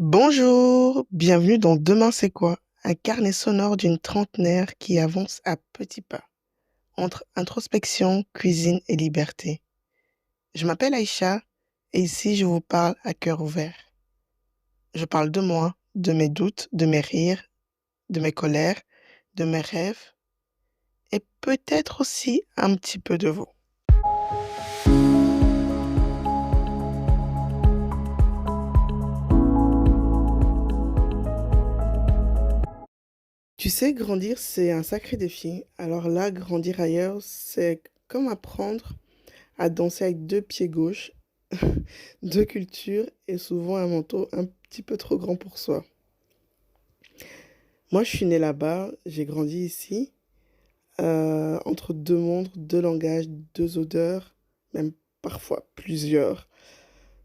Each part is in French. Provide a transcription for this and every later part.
Bonjour, bienvenue dans Demain c'est quoi? Un carnet sonore d'une trentenaire qui avance à petits pas, entre introspection, cuisine et liberté. Je m'appelle Aïcha et ici je vous parle à cœur ouvert. Je parle de moi, de mes doutes, de mes rires, de mes colères, de mes rêves et peut-être aussi un petit peu de vous. Tu sais, grandir, c'est un sacré défi. Alors là, grandir ailleurs, c'est comme apprendre à danser avec deux pieds gauches, deux cultures et souvent un manteau un petit peu trop grand pour soi. Moi, je suis née là-bas, j'ai grandi ici, entre deux mondes, deux langages, deux odeurs, même parfois plusieurs,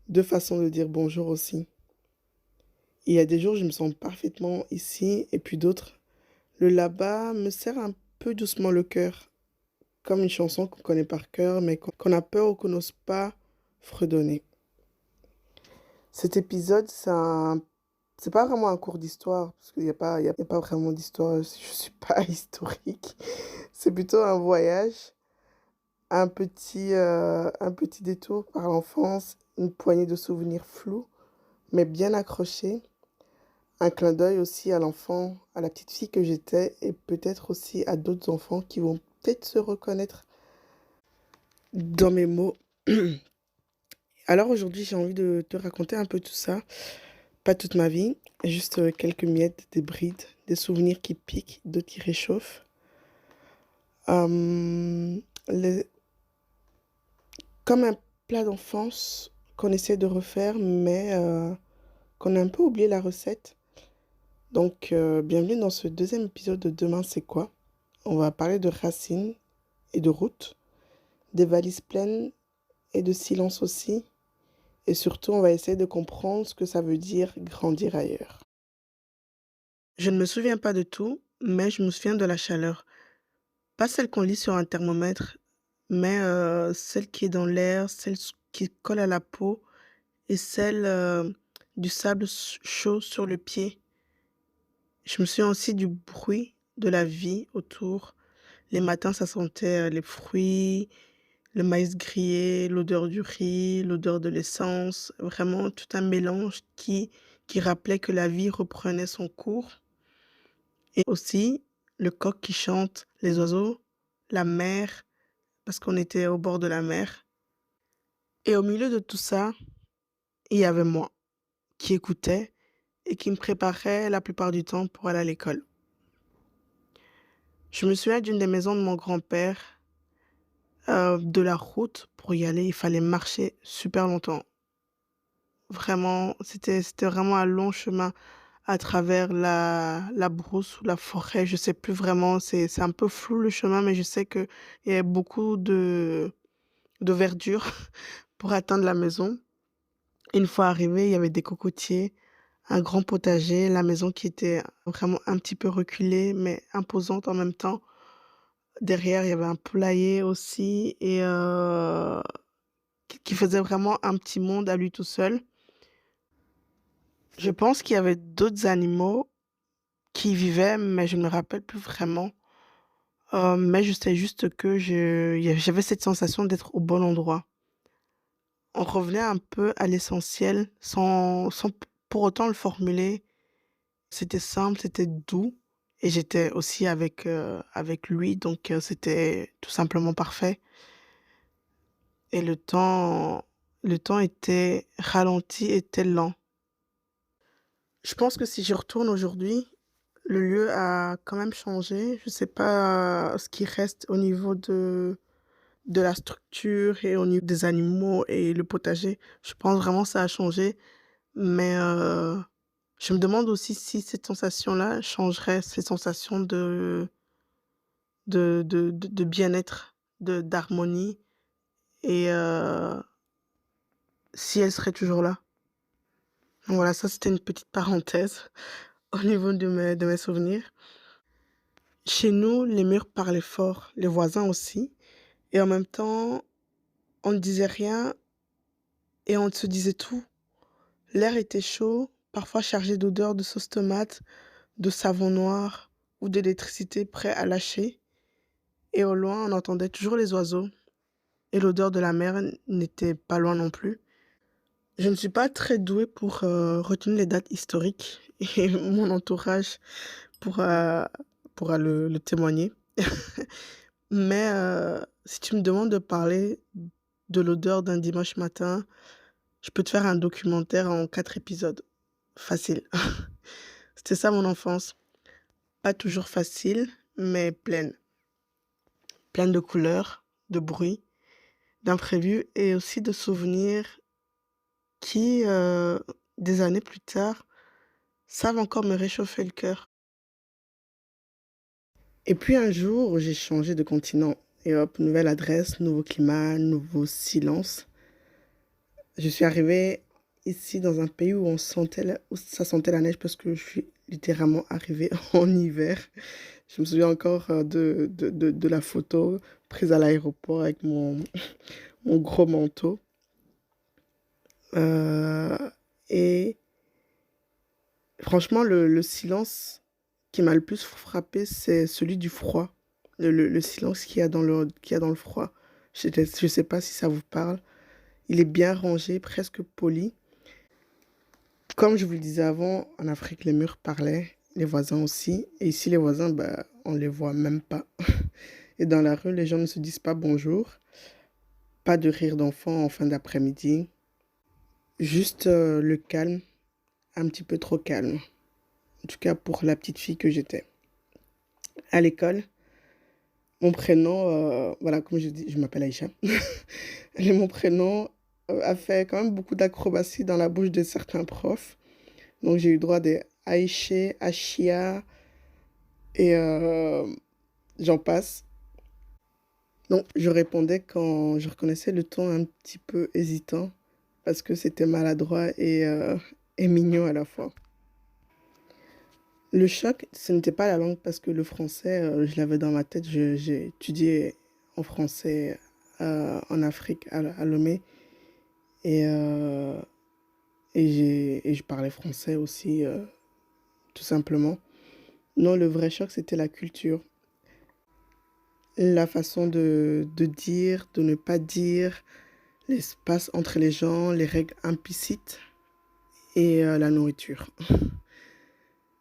deux façons de dire bonjour aussi. Il y a des jours, je me sens parfaitement ici, et puis d'autres, le là-bas me serre un peu doucement le cœur, comme une chanson qu'on connaît par cœur, mais qu'on a peur ou qu'on n'ose pas fredonner. Cet épisode, c'est pas vraiment un cours d'histoire, parce qu'il y a pas vraiment d'histoire, je suis pas historique. C'est plutôt un voyage, un petit détour par l'enfance, une poignée de souvenirs flous, mais bien accrochés. Un clin d'œil aussi à l'enfant, à la petite fille que j'étais, et peut-être aussi à d'autres enfants qui vont peut-être se reconnaître dans mes mots. Alors aujourd'hui, j'ai envie de te raconter un peu tout ça. Pas toute ma vie, juste quelques miettes, des brides, des souvenirs qui piquent, d'autres qui réchauffent. Euh, les- Comme un plat d'enfance qu'on essaie de refaire, mais qu'on a un peu oublié la recette. Donc, bienvenue dans ce deuxième épisode de Demain, c'est quoi? On va parler de racines et de routes, des valises pleines et de silence aussi. Et surtout, on va essayer de comprendre ce que ça veut dire grandir ailleurs. Je ne me souviens pas de tout, mais je me souviens de la chaleur. Pas celle qu'on lit sur un thermomètre, mais celle qui est dans l'air, qui colle à la peau et celle du sable chaud sur le pied. Je me souviens aussi du bruit de la vie autour. Les matins, ça sentait les fruits, le maïs grillé, l'odeur du riz, l'odeur de l'essence. Vraiment tout un mélange qui rappelait que la vie reprenait son cours. Et aussi le coq qui chante, les oiseaux, la mer, parce qu'on était au bord de la mer. Et au milieu de tout ça, il y avait moi, qui écoutais et qui me préparait la plupart du temps pour aller à l'école. Je me souviens d'une des maisons de mon grand-père, de la route pour y aller, il fallait marcher super longtemps. Vraiment, c'était vraiment un long chemin à travers la brousse ou la forêt, je sais plus vraiment, c'est un peu flou le chemin, mais je sais qu'il y avait beaucoup de verdure pour atteindre la maison. Une fois arrivé, il y avait des cocotiers, un grand potager, la maison qui était vraiment un petit peu reculée, mais imposante en même temps. Derrière, il y avait un poulailler aussi et qui faisait vraiment un petit monde à lui tout seul. Je pense qu'il y avait d'autres animaux qui y vivaient, mais je ne me rappelle plus vraiment. Mais je sais juste que j'avais cette sensation d'être au bon endroit. On revenait un peu à l'essentiel sans pour autant le formuler. C'était simple, c'était doux et j'étais aussi avec lui donc c'était tout simplement parfait et le temps était ralenti, était lent. Je pense que si j'y retourne aujourd'hui, le lieu a quand même changé. Je sais pas ce qui reste au niveau de la structure et au niveau des animaux et le potager. Je pense vraiment que ça a changé, mais je me demande aussi si cette sensation-là changerait, cette sensation de bien-être, d'harmonie et si elle serait toujours là. Voilà, ça c'était une petite parenthèse au niveau de mes souvenirs. Chez nous, les murs parlaient fort, les voisins aussi et en même temps, on ne disait rien et on se disait tout. L'air était chaud, parfois chargé d'odeurs de sauce tomate, de savon noir ou d'électricité prêt à lâcher. Et au loin, on entendait toujours les oiseaux. Et l'odeur de la mer n'était pas loin non plus. Je ne suis pas très douée pour retenir les dates historiques et mon entourage pourra, pourra le témoigner. Mais si tu me demandes de parler de l'odeur d'un dimanche matin, je peux te faire un documentaire en 4 épisodes. Facile. C'était ça mon enfance. Pas toujours facile, mais pleine. Pleine de couleurs, de bruits, d'imprévus et aussi de souvenirs qui, des années plus tard, savent encore me réchauffer le cœur. Et puis un jour, j'ai changé de continent. Et hop, nouvelle adresse, nouveau climat, nouveau silence. Je suis arrivée ici dans un pays où où ça sentait la neige parce que je suis littéralement arrivée en hiver. Je me souviens encore de la photo prise à l'aéroport avec mon gros manteau. Euh, et franchement, le silence qui m'a le plus frappé, c'est celui du froid. Le silence qu'il y a dans le froid. Je sais pas si ça vous parle. Il est bien rangé, presque poli. Comme je vous le disais avant, en Afrique, les murs parlaient, les voisins aussi. Et ici, les voisins, bah, on les voit même pas. Et dans la rue, les gens ne se disent pas bonjour. Pas de rire d'enfant en fin d'après-midi. Juste le calme, un petit peu trop calme. En tout cas, pour la petite fille que j'étais. À l'école, mon prénom, voilà, comme je dis, je m'appelle Aïcha. Et mon prénom a fait quand même beaucoup d'acrobaties dans la bouche de certains profs. Donc j'ai eu droit des Aïché, Achia et j'en passe. Donc je répondais quand je reconnaissais le ton un petit peu hésitant parce que c'était maladroit et mignon à la fois. Le choc, ce n'était pas la langue parce que le français, je l'avais dans ma tête. J'ai étudié en français en Afrique, à Lomé. Et, euh, et je parlais français aussi, tout simplement. Non, le vrai choc, c'était la culture. La façon de dire, de ne pas dire, l'espace entre les gens, les règles implicites et la nourriture.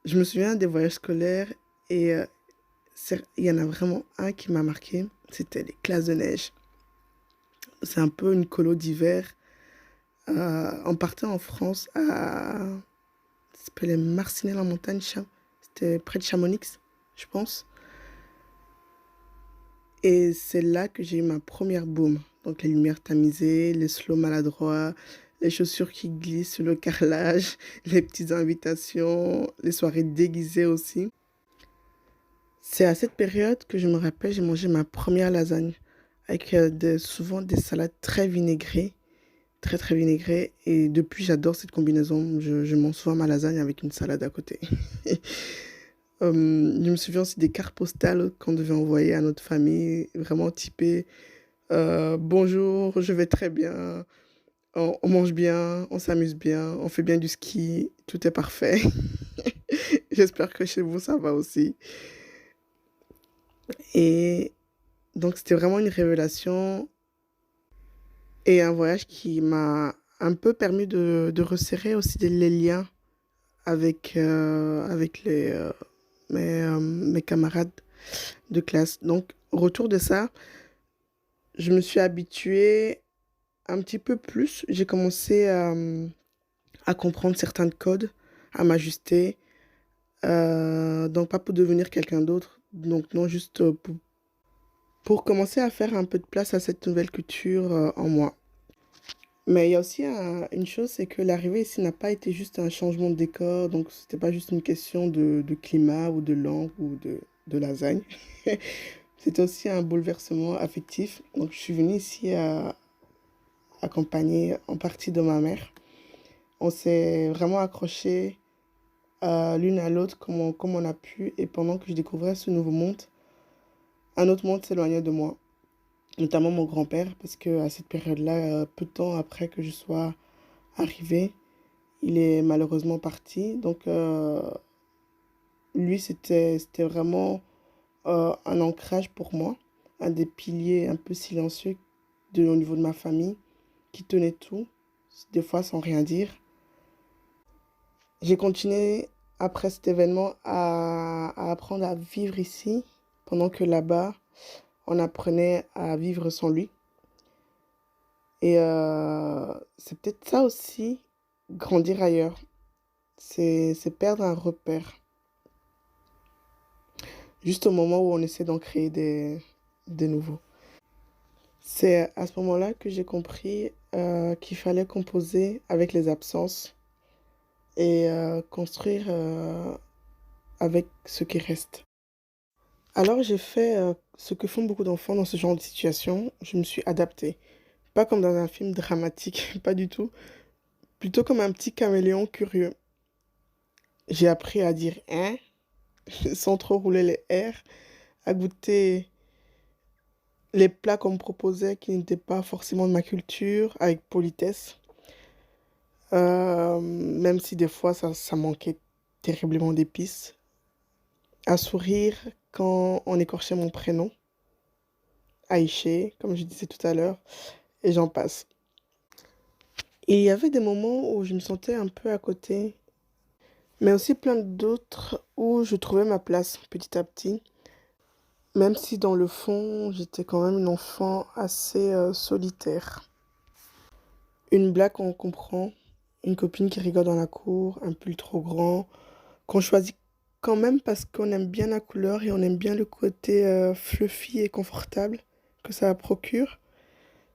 Je me souviens des voyages scolaires et il y en a vraiment un qui m'a marqué, c'était les classes de neige. C'est un peu une colo d'hiver. On partait en France ça s'appelait Marcinelle en montagne, c'était près de Chamonix, je pense. Et c'est là que j'ai eu ma première boum. Donc les lumières tamisées, les slows maladroits, les chaussures qui glissent sur le carrelage, les petites invitations, les soirées déguisées aussi. C'est à cette période que je me rappelle, j'ai mangé ma première lasagne avec souvent des salades très vinaigrées, très très vinaigrées. Et depuis, j'adore cette combinaison. Je mange souvent ma lasagne avec une salade à côté. Je me souviens aussi des cartes postales qu'on devait envoyer à notre famille, vraiment typées bonjour, je vais très bien, on mange bien, on s'amuse bien, on fait bien du ski, tout est parfait. J'espère que chez vous ça va aussi. Et donc c'était vraiment une révélation et un voyage qui m'a un peu permis de resserrer aussi les liens avec mes camarades de classe. Donc, au retour de ça, je me suis habituée un petit peu plus. J'ai commencé à comprendre certains codes, à m'ajuster. Donc, pas pour devenir quelqu'un d'autre. Donc, non, juste pour commencer à faire un peu de place à cette nouvelle culture en moi. Mais il y a aussi une chose, c'est que l'arrivée ici n'a pas été juste un changement de décor, donc c'était pas juste une question de climat ou de langue ou de lasagne. C'était aussi un bouleversement affectif. Donc je suis venue ici accompagnée en partie de ma mère. On s'est vraiment accrochés l'une à l'autre comme on a pu. Et pendant que je découvrais ce nouveau monde, un autre monde s'éloignait de moi, notamment mon grand-père, parce que à cette période-là, peu de temps après que je sois arrivée, il est malheureusement parti. Donc, lui, c'était vraiment un ancrage pour moi, un des piliers un peu silencieux au niveau de ma famille, qui tenait tout, des fois sans rien dire. J'ai continué après cet événement à apprendre à vivre ici, pendant que là-bas, on apprenait à vivre sans lui. Et c'est peut-être ça aussi, grandir ailleurs. C'est perdre un repère. Juste au moment où on essaie d'en créer des nouveaux. C'est à ce moment-là que j'ai compris qu'il fallait composer avec les absences et construire avec ce qui reste. Alors j'ai fait ce que font beaucoup d'enfants dans ce genre de situation. Je me suis adaptée. Pas comme dans un film dramatique, pas du tout. Plutôt comme un petit caméléon curieux. J'ai appris à dire hein sans trop rouler les R, à goûter les plats qu'on me proposait qui n'étaient pas forcément de ma culture, avec politesse. Même si des fois ça manquait terriblement d'épices. À sourire quand on écorchait mon prénom, Aïché, comme je disais tout à l'heure, et j'en passe. Il y avait des moments où je me sentais un peu à côté, mais aussi plein d'autres où je trouvais ma place petit à petit, même si dans le fond, j'étais quand même une enfant assez solitaire. Une blague qu'on comprend, une copine qui rigole dans la cour, un pull trop grand, qu'on choisit quand même parce qu'on aime bien la couleur et on aime bien le côté fluffy et confortable que ça procure.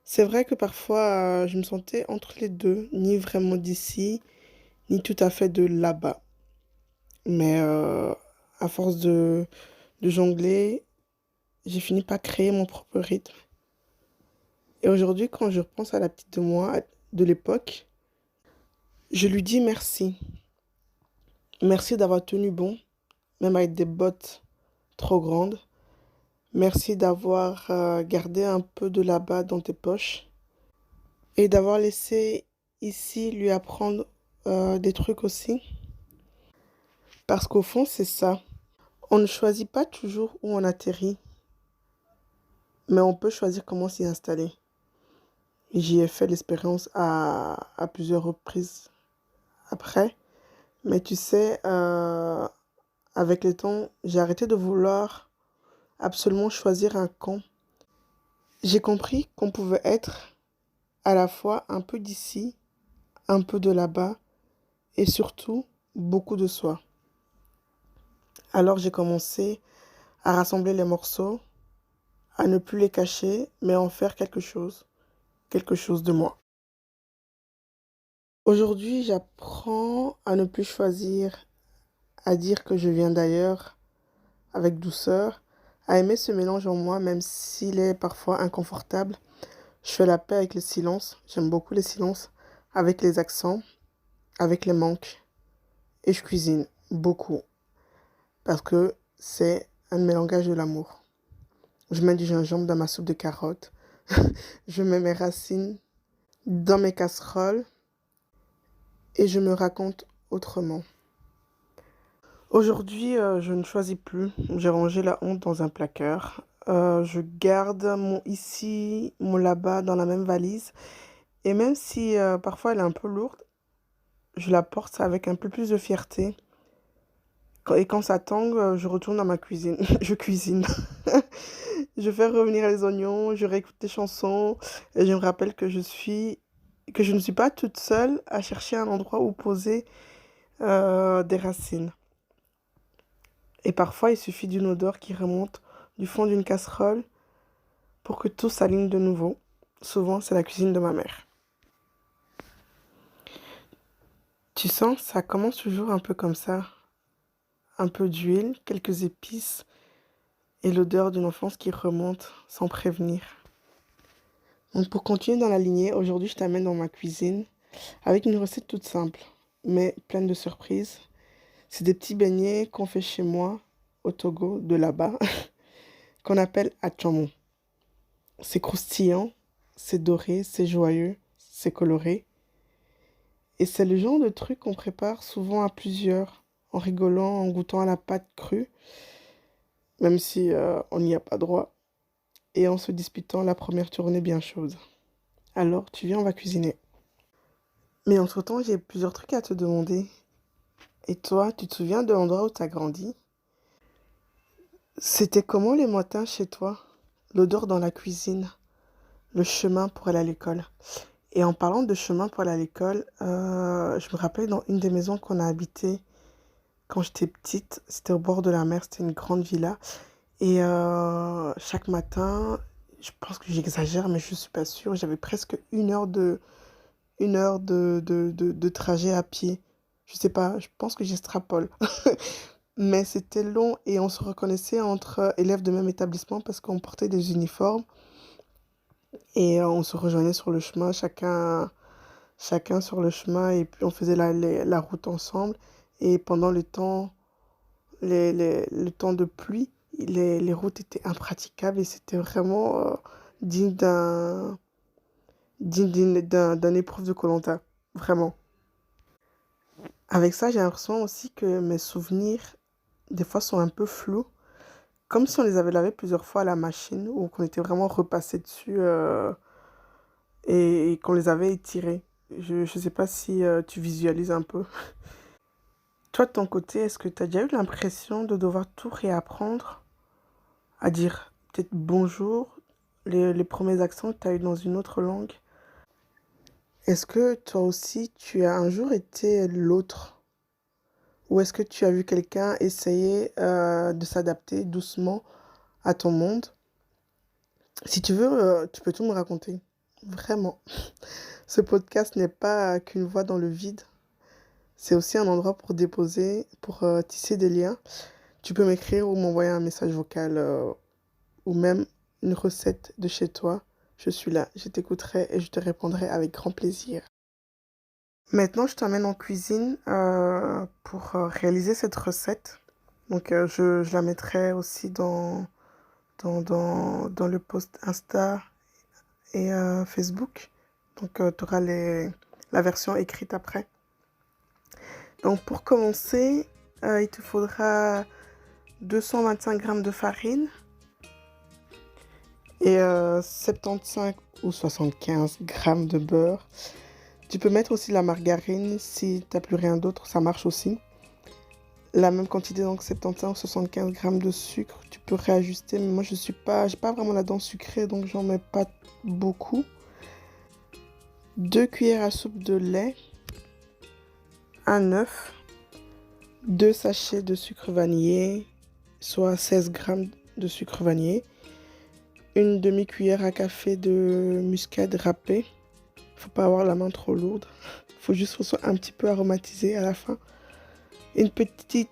C'est vrai que parfois je me sentais entre les deux, ni vraiment d'ici, ni tout à fait de là-bas. Mais à force de jongler, j'ai fini par créer mon propre rythme. Et aujourd'hui, quand je repense à la petite de moi de l'époque, je lui dis merci. Merci d'avoir tenu bon, même avec des bottes trop grandes. Merci d'avoir gardé un peu de là-bas dans tes poches et d'avoir laissé ici lui apprendre des trucs aussi. Parce qu'au fond, c'est ça. On ne choisit pas toujours où on atterrit, mais on peut choisir comment s'y installer. J'y ai fait l'expérience à plusieurs reprises après. Mais tu sais, avec le temps, j'ai arrêté de vouloir absolument choisir un camp. J'ai compris qu'on pouvait être à la fois un peu d'ici, un peu de là-bas et surtout beaucoup de soi. Alors j'ai commencé à rassembler les morceaux, à ne plus les cacher, mais en faire quelque chose de moi. Aujourd'hui, j'apprends à ne plus choisir, à dire que je viens d'ailleurs avec douceur, à aimer ce mélange en moi, même s'il est parfois inconfortable. Je fais la paix avec le silence, j'aime beaucoup les silences, avec les accents, avec les manques. Et je cuisine beaucoup, parce que c'est un de mes langages de l'amour. Je mets du gingembre dans ma soupe de carottes, je mets mes racines dans mes casseroles et je me raconte autrement. Aujourd'hui, je ne choisis plus. J'ai rangé la honte dans un placard. Je garde mon ici, mon là-bas dans la même valise. Et même si parfois elle est un peu lourde, je la porte avec un peu plus de fierté. Et quand ça tangue, je retourne dans ma cuisine. Je cuisine. Je fais revenir les oignons, je réécoute des chansons. Et je me rappelle que je ne suis pas toute seule à chercher un endroit où poser des racines. Et parfois, il suffit d'une odeur qui remonte du fond d'une casserole pour que tout s'aligne de nouveau. Souvent, c'est la cuisine de ma mère. Tu sens, ça commence toujours un peu comme ça. Un peu d'huile, quelques épices et l'odeur d'une enfance qui remonte sans prévenir. Donc pour continuer dans la lignée, aujourd'hui je t'amène dans ma cuisine avec une recette toute simple, mais pleine de surprises. C'est des petits beignets qu'on fait chez moi, au Togo, de là-bas, qu'on appelle atchamo. C'est croustillant, c'est doré, c'est joyeux, c'est coloré. Et c'est le genre de truc qu'on prépare souvent à plusieurs, en rigolant, en goûtant à la pâte crue, même si on n'y a pas droit, et en se disputant la première tournée bien chaude. Alors, tu viens, on va cuisiner. Mais entre-temps, j'ai plusieurs trucs à te demander. Et toi, tu te souviens de l'endroit où tu as grandi? C'était comment les matins chez toi? L'odeur dans la cuisine, le chemin pour aller à l'école. Et en parlant de chemin pour aller à l'école, je me rappelle dans une des maisons qu'on a habitées quand j'étais petite, c'était au bord de la mer, c'était une grande villa. Et chaque matin, je pense que j'exagère, mais je ne suis pas sûre, j'avais presque une heure de trajet à pied. Je sais pas, je pense que j'extrapole. Mais c'était long et on se reconnaissait entre élèves de même établissement parce qu'on portait des uniformes et on se rejoignait sur le chemin, chacun sur le chemin et puis on faisait la route ensemble. Et pendant le temps de pluie, les routes étaient impraticables et c'était vraiment digne d'un épreuve de koh. Vraiment. Avec ça, j'ai l'impression aussi que mes souvenirs, des fois, sont un peu flous. Comme si on les avait lavés plusieurs fois à la machine ou qu'on était vraiment repassé dessus et qu'on les avait étirés. Je ne sais pas si tu visualises un peu. Toi, de ton côté, est-ce que tu as déjà eu l'impression de devoir tout réapprendre à dire peut-être bonjour, les premiers accents que tu as eu dans une autre langue? Est-ce que toi aussi, tu as un jour été l'autre? Ou est-ce que tu as vu quelqu'un essayer de s'adapter doucement à ton monde? Si tu veux, tu peux tout me raconter. Vraiment. Ce podcast n'est pas qu'une voix dans le vide. C'est aussi un endroit pour déposer, pour tisser des liens. Tu peux m'écrire ou m'envoyer un message vocal ou même une recette de chez toi. Je suis là, je t'écouterai et je te répondrai avec grand plaisir. Maintenant, je t'emmène en cuisine pour réaliser cette recette. Donc, je la mettrai aussi dans le post Insta et Facebook. Donc, tu auras la version écrite après. Donc, pour commencer, il te faudra 225 g de farine et 75 ou 75 g de beurre. Tu peux mettre aussi la margarine si tu n'as plus rien d'autre, ça marche aussi. La même quantité, donc 75 ou 75 g de sucre. Tu peux réajuster, mais moi j'ai pas vraiment la dent sucrée, donc j'en mets pas beaucoup. 2 cuillères à soupe de lait, un œuf, 2 sachets de sucre vanillé, soit 16 g de sucre vanillé, une demi-cuillère à café de muscade râpée. Faut pas avoir la main trop lourde, faut juste que ce soit un petit peu aromatisé à la fin. Une petite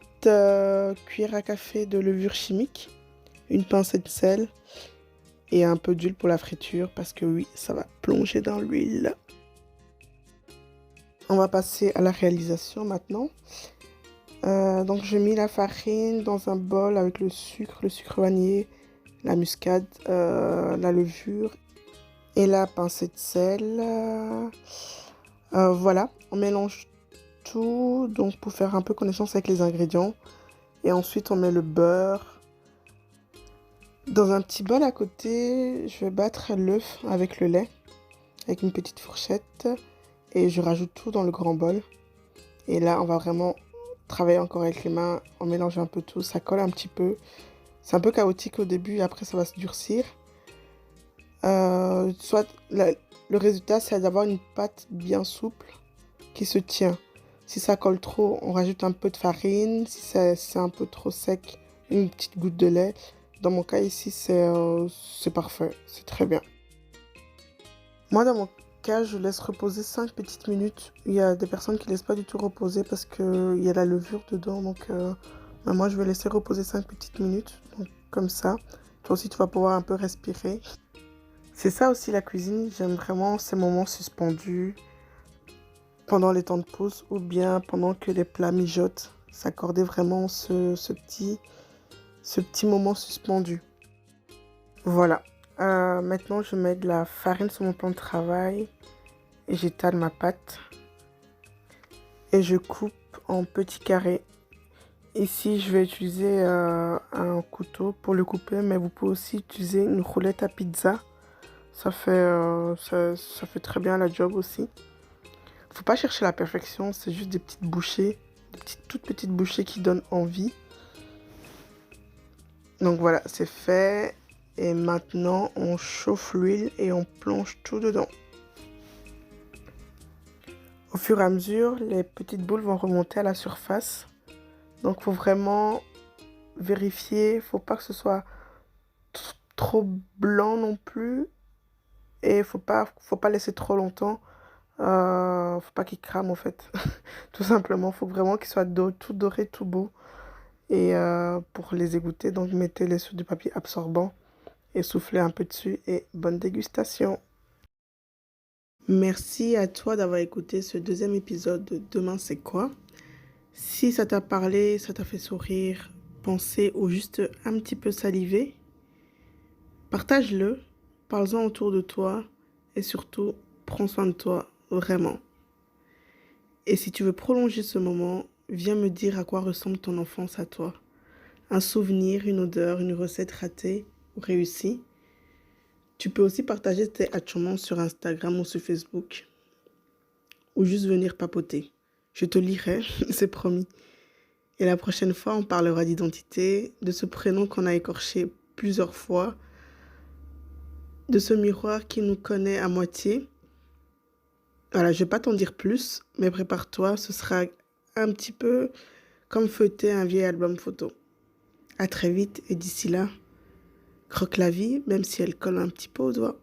cuillère à café de levure chimique, une pincée de sel et un peu d'huile pour la friture parce que oui, ça va plonger dans l'huile. On va passer à la réalisation maintenant. Donc je mets la farine dans un bol avec le sucre vanillé, la muscade, la levure et la pincée de sel. Voilà, on mélange tout donc pour faire un peu connaissance avec les ingrédients. Et ensuite on met le beurre. Dans un petit bol à côté, je vais battre l'œuf avec le lait, avec une petite fourchette. Et je rajoute tout dans le grand bol. Et là, on va vraiment travailler encore avec les mains. On mélange un peu tout, ça colle un petit peu. C'est un peu chaotique au début, et après ça va se durcir. Le résultat, c'est d'avoir une pâte bien souple qui se tient. Si ça colle trop, on rajoute un peu de farine. Si c'est un peu trop sec, une petite goutte de lait. Dans mon cas ici, c'est parfait, c'est très bien. Moi, dans mon cas, je laisse reposer 5 petites minutes. Il y a des personnes qui ne laissent pas du tout reposer parce qu'il y a la levure dedans. Donc, moi, je vais laisser reposer 5 petites minutes. Donc, comme ça, toi aussi, tu vas pouvoir un peu respirer. C'est ça aussi la cuisine. J'aime vraiment ces moments suspendus pendant les temps de pause ou bien pendant que les plats mijotent. S'accorder vraiment ce petit moment suspendu. Voilà. Maintenant, je mets de la farine sur mon plan de travail et j'étale ma pâte. et je coupe en petits carrés. Ici, je vais utiliser un couteau pour le couper, mais vous pouvez aussi utiliser une roulette à pizza. Ça fait très bien la job aussi. Faut pas chercher la perfection, c'est juste des petites bouchées, toutes petites bouchées qui donnent envie. Donc voilà, c'est fait. Et maintenant, on chauffe l'huile et on plonge tout dedans. Au fur et à mesure, les petites boules vont remonter à la surface. Donc, il faut vraiment vérifier. Il ne faut pas que ce soit trop blanc non plus. Et il ne faut pas laisser trop longtemps. Faut pas qu'il crame en fait. Tout simplement, il faut vraiment qu'il soit tout doré, tout beau. Et pour les égoutter, donc mettez-les sur du papier absorbant et soufflez un peu dessus et bonne dégustation. Merci à toi d'avoir écouté ce deuxième épisode de Demain c'est quoi? Si ça t'a parlé, ça t'a fait sourire, penser ou juste un petit peu saliver, partage-le, parle-en autour de toi et surtout, prends soin de toi, vraiment. Et si tu veux prolonger ce moment, viens me dire à quoi ressemble ton enfance à toi. Un souvenir, une odeur, une recette ratée ou réussie. Tu peux aussi partager tes atchements sur Instagram ou sur Facebook. Ou juste venir papoter. Je te lirai, c'est promis. Et la prochaine fois, on parlera d'identité, de ce prénom qu'on a écorché plusieurs fois, de ce miroir qui nous connaît à moitié. Voilà, je vais pas t'en dire plus, mais prépare-toi, ce sera un petit peu comme feuilleter un vieil album photo. À très vite et d'ici là, croque la vie, même si elle colle un petit peu aux doigts.